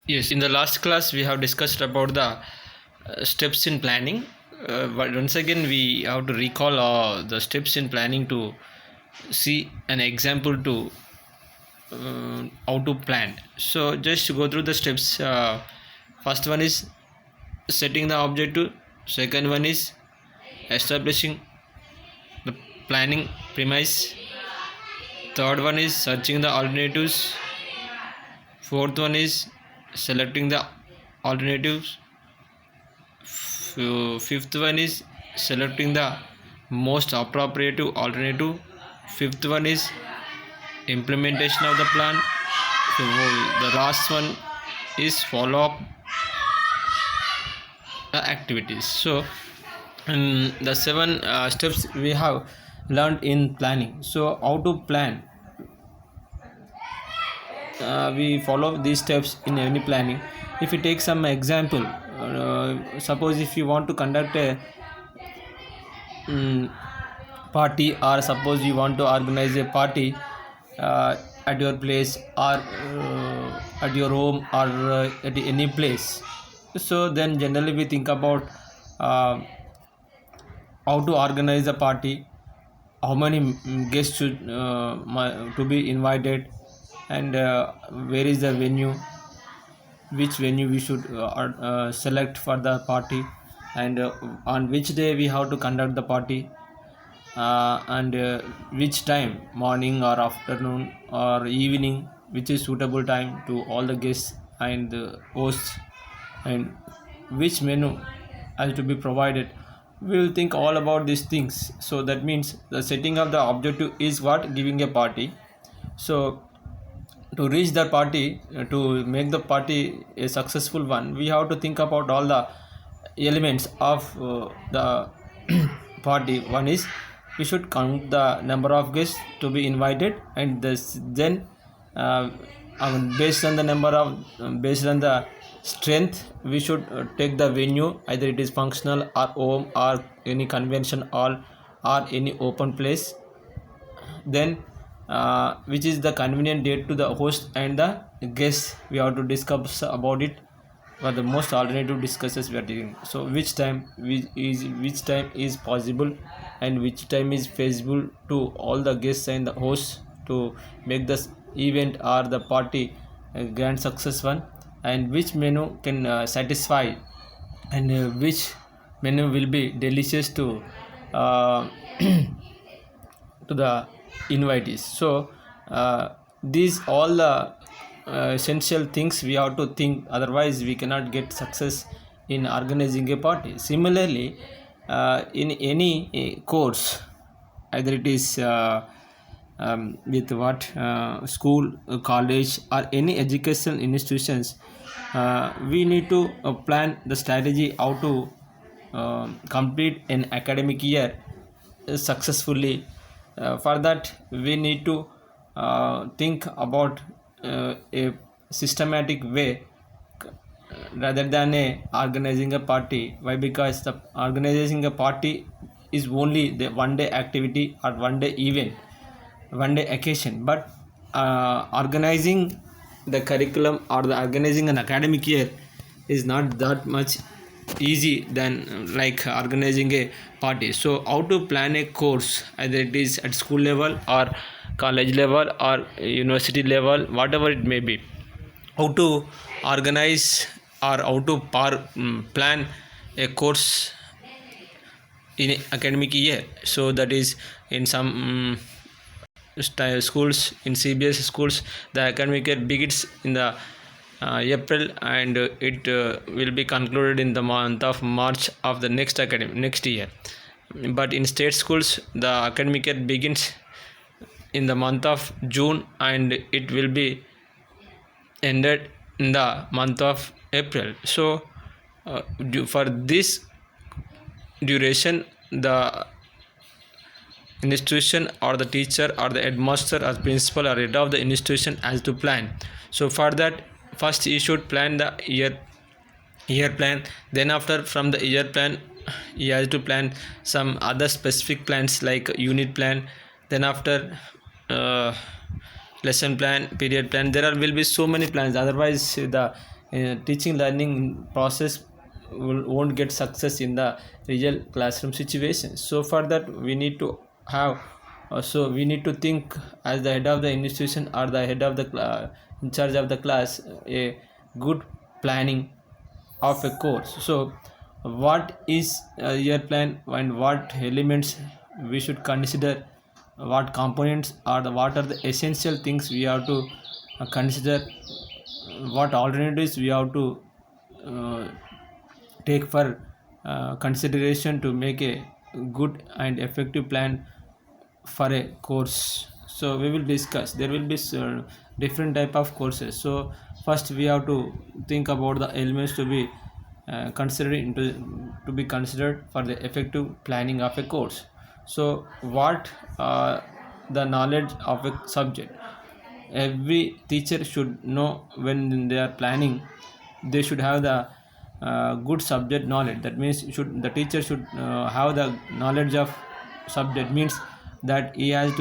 Yes, in the last class we have discussed about the steps in planning. But once again, we have to recall the steps in planning to see an example to how to plan. So just to go through the steps. First one is setting the objective. Second one is establishing the planning premise. Third one is searching the alternatives. Fourth one is selecting the alternatives. Fifth one is selecting the most appropriate alternative. Fifth one is implementation of the plan. So the last one is follow up activities. So the seven steps we have learned in planning. So how to plan, we follow these steps in any planning. If you take some example, suppose if you want to conduct a party, or suppose you want to organize a party at your place, or at your home, or at any place. So then generally we think about uh, how to organize the party, how many guests should to be invited, and where is the venue, which venue we should select for the party, and on which day we have to conduct the party, and which time, morning or afternoon or evening, which is suitable time to all the guests and the hosts, and which menu has to be provided. We will think all about these things. So that means the setting of the objective is what, giving a party. So to reach the party, to make the party a successful one, we have to think about all the elements of the party. One is we should count the number of guests to be invited, and then uh, based on the number of based on the strength, we should take the venue, either it is functional or home or any convention hall or any open place. Then which is the convenient date to the host and the guests, we have to discuss about it. For the most alternative discusses we are doing. So which time is possible, and which time is feasible to all the guests and the hosts to make this event or the party a grand success one, and which menu can satisfy, and which menu will be delicious to uh, to the invitees. So these all the essential things we have to think, otherwise we cannot get success in organizing a party. Similarly, in any course, either it is with what school, college, or any educational institutions, we need to plan the strategy how to complete an academic year successfully. For that we need to think about a systematic way rather than a organizing a party. Why? Because the organizing a party is only the one day activity or one day event, one day occasion, but organizing the curriculum or the organizing an academic year is not that much easy than like organizing a party. So how to plan a course, either it is at school level or college level or university level, whatever it may be, how to organize or how to plan a course in academic year. So that is in some schools, in CBS schools, the academic year begins in the April, and it will be concluded in the month of March of the next year. But in state schools, the academic year begins in the month of June, and it will be ended in the month of April. So for this duration, the institution or the teacher or the headmaster or principal or head of the institution has to plan. So for that, first you should plan the year plan. Then after, from the year plan, he has to plan some other specific plans like unit plan. Then after lesson plan, period plan, there will be so many plans. Otherwise the teaching learning process won't get success in the real classroom situation. So for that we need to have so we need to think as the head of the institution or the head of the in charge of the class a good planning of a course. So what is your plan and what elements we should consider, what components are the what are the essential things we have to consider, what alternatives we have to uh, take for consideration to make a good and effective plan for a course. So we will discuss, there will be different type of courses. So first we have to think about the elements to be considered into to be considered for the effective planning of a course. So what the knowledge of a subject, every teacher should know when they are planning, they should have the good subject knowledge. That means should the teacher should have the knowledge of subject, means that he has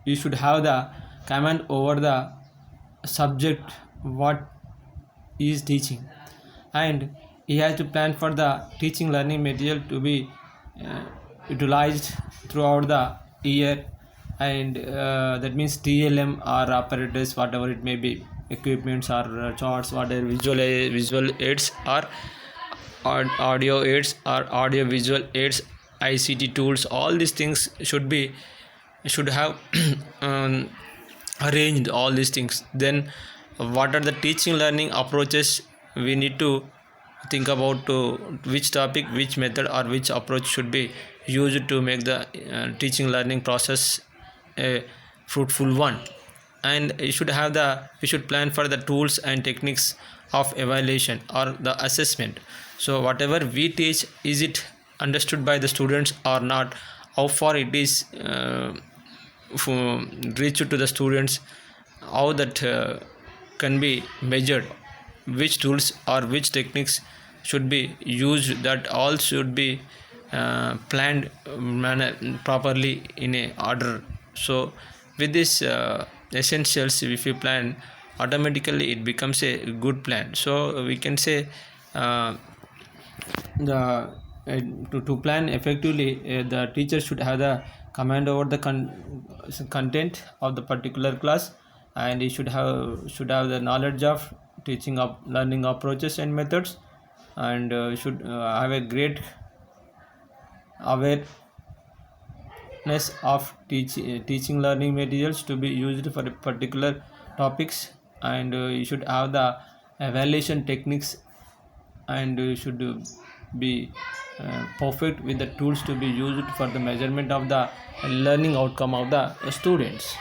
he should have the command over the subject what he is teaching, and he has to plan for the teaching learning material to be uh, utilized throughout the year. And that means TLM or apparatus, whatever it may be, equipments or charts, whatever visual aids or audio aids or audio visual aids, ICT tools, all these things should have um, arranged all these things. Then what are the teaching learning approaches we need to think about, to which topic, which method or which approach should be used to make the teaching learning process a fruitful one. And we should plan for the tools and techniques of evaluation or the assessment. So whatever we teach, is it understood by the students or not, how far it is reached to the students, how that can be measured, which tools or which techniques should be used, that all should be planned properly in a order. So with this essentials, if you plan, automatically it becomes a good plan. So we can say the to plan effectively, the teacher should have the command over the content of the particular class, and he should have the knowledge of teaching of learning approaches and methods, and should have a great awareness of teaching learning materials to be used for particular topics. And you should have the evaluation techniques, and you should be perfect with the tools to be used for the measurement of the learning outcome of the students.